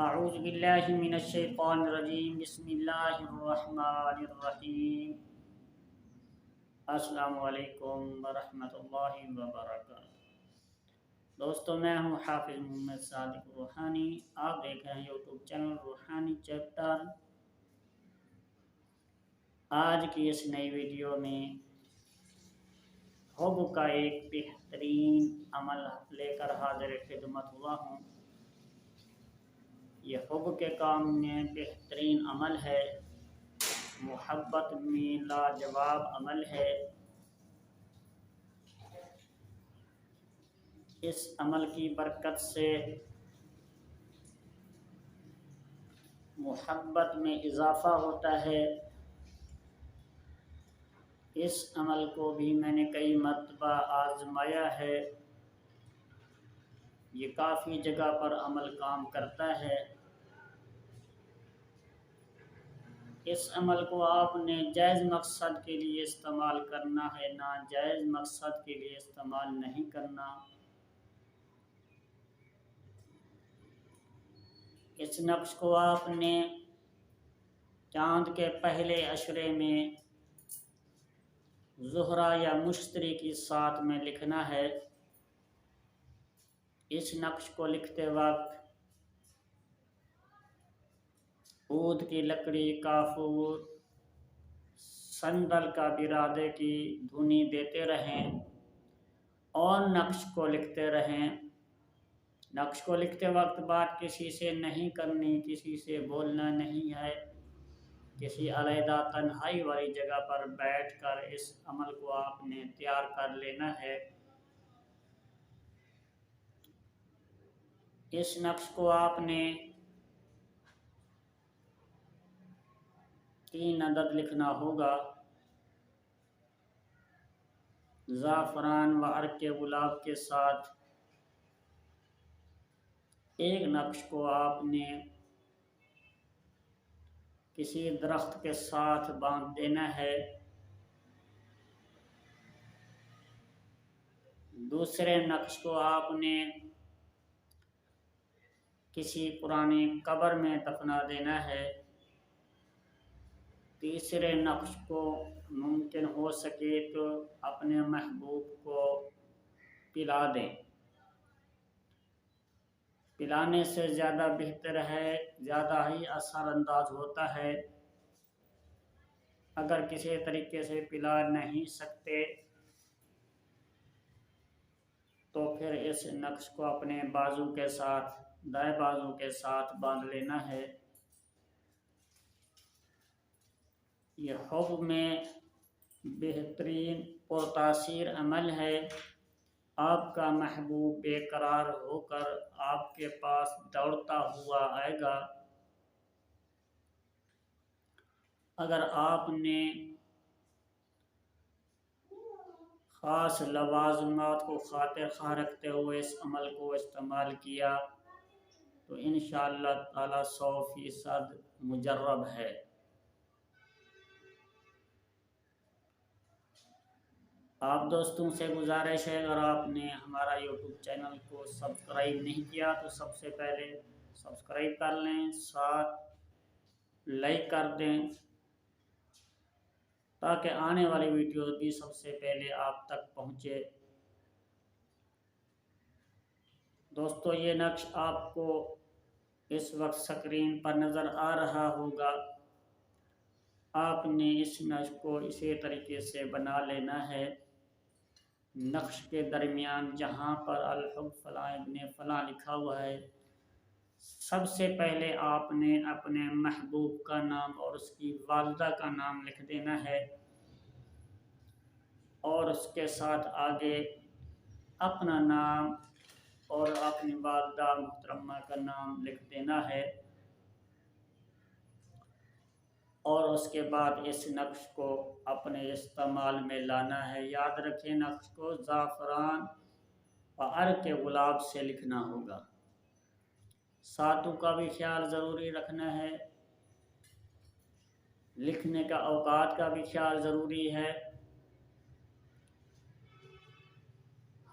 اعوذ باللہ من الشیطان الرجیم بسم اللہ الرحمن الرحیم السلام علیکم ورحمۃ اللہ وبرکاتہ۔ دوستو، میں ہوں حافظ محمد صادق روحانی۔ آپ دیکھ رہے ہیں یوٹیوب چینل روحانی چیپٹر۔ آج کی اس نئی ویڈیو میں حب کا ایک بہترین عمل لے کر حاضر خدمت ہوا ہوں۔ یہ حب کے کام میں بہترین عمل ہے، محبت میں لاجواب عمل ہے۔ اس عمل کی برکت سے محبت میں اضافہ ہوتا ہے۔ اس عمل کو بھی میں نے کئی مرتبہ آزمایا ہے۔ یہ کافی جگہ پر عمل کام کرتا ہے۔ اس عمل کو آپ نے جائز مقصد کے لیے استعمال کرنا ہے، ناجائز مقصد کے لیے استعمال نہیں کرنا۔ اس نقش کو آپ نے چاند کے پہلے عشرے میں زہرہ یا مشتری کی ساتھ میں لکھنا ہے۔ اس نقش کو لکھتے وقت عود کی لکڑی، کافور، سندل کا برادے کی دھنی دیتے رہیں اور نقش کو لکھتے رہیں۔ نقش کو لکھتے وقت بات کسی سے نہیں کرنی، کسی سے بولنا نہیں ہے۔ کسی علیحدہ تنہائی والی جگہ پر بیٹھ کر اس عمل کو آپ نے تیار کر لینا ہے۔ اس نقش کو آپ نے 3 عدد لکھنا ہوگا۔ زعفران و عرق گلاب کے ساتھ ایک نقش کو آپ نے کسی درخت کے ساتھ باندھ دینا ہے۔ دوسرے نقش کو آپ نے کسی پرانی قبر میں دفنا دینا ہے۔ تیسرے نقش کو ممکن ہو سکے تو اپنے محبوب کو پلا دیں۔ پلانے سے زیادہ بہتر ہے، زیادہ ہی اثر انداز ہوتا ہے۔ اگر کسی طریقے سے پلا نہیں سکتے تو پھر اس نقش کو اپنے بازو کے ساتھ، دائیں بازو کے ساتھ باندھ لینا ہے۔ یہ حب میں بہترین پرتاثیر عمل ہے۔ آپ کا محبوب بے قرار ہو کر آپ کے پاس دوڑتا ہوا آئے گا۔ اگر آپ نے خاص لوازمات کو خاطر خواہ رکھتے ہوئے اس عمل کو استعمال کیا تو انشاءاللہ تعالی 100% مجرب ہے۔ آپ دوستوں سے گزارش ہے، اگر آپ نے ہمارا یوٹیوب چینل کو سبسکرائب نہیں کیا تو سب سے پہلے سبسکرائب کر لیں، ساتھ لائک کر دیں تاکہ آنے والی ویڈیو بھی سب سے پہلے آپ تک پہنچے۔ دوستو، یہ نقش آپ کو اس وقت سکرین پر نظر آ رہا ہوگا۔ آپ نے اس نقش کو اسی طریقے سے بنا لینا ہے۔ نقش کے درمیان جہاں پر الحب فلاں ابن فلاں لکھا ہوا ہے، سب سے پہلے آپ نے اپنے محبوب کا نام اور اس کی والدہ کا نام لکھ دینا ہے اور اس کے ساتھ آگے اپنا نام اور اپنی والدہ محترمہ کا نام لکھ دینا ہے، اور اس کے بعد اس نقش کو اپنے استعمال میں لانا ہے۔ یاد رکھیں، نقش کو زعفران و عرق گلاب سے لکھنا ہوگا۔ ساتوں کا بھی خیال ضروری رکھنا ہے، لکھنے کا اوقات کا بھی خیال ضروری ہے۔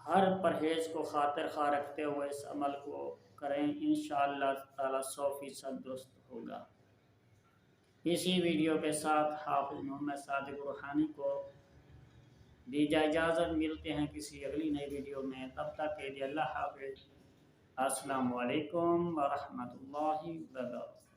ہر پرہیز کو خاطر خواہ رکھتے ہوئے اس عمل کو کریں، انشاءاللہ تعالی 100% درست ہوگا۔ اسی ویڈیو کے ساتھ حافظ محمد صادق روحانی کو دیجا اجازت، ملتے ہیں کسی اگلی نئی ویڈیو میں، تب تک کے لیے اللہ حافظ۔ السلام علیکم ورحمۃ اللہ وبرکاتہ۔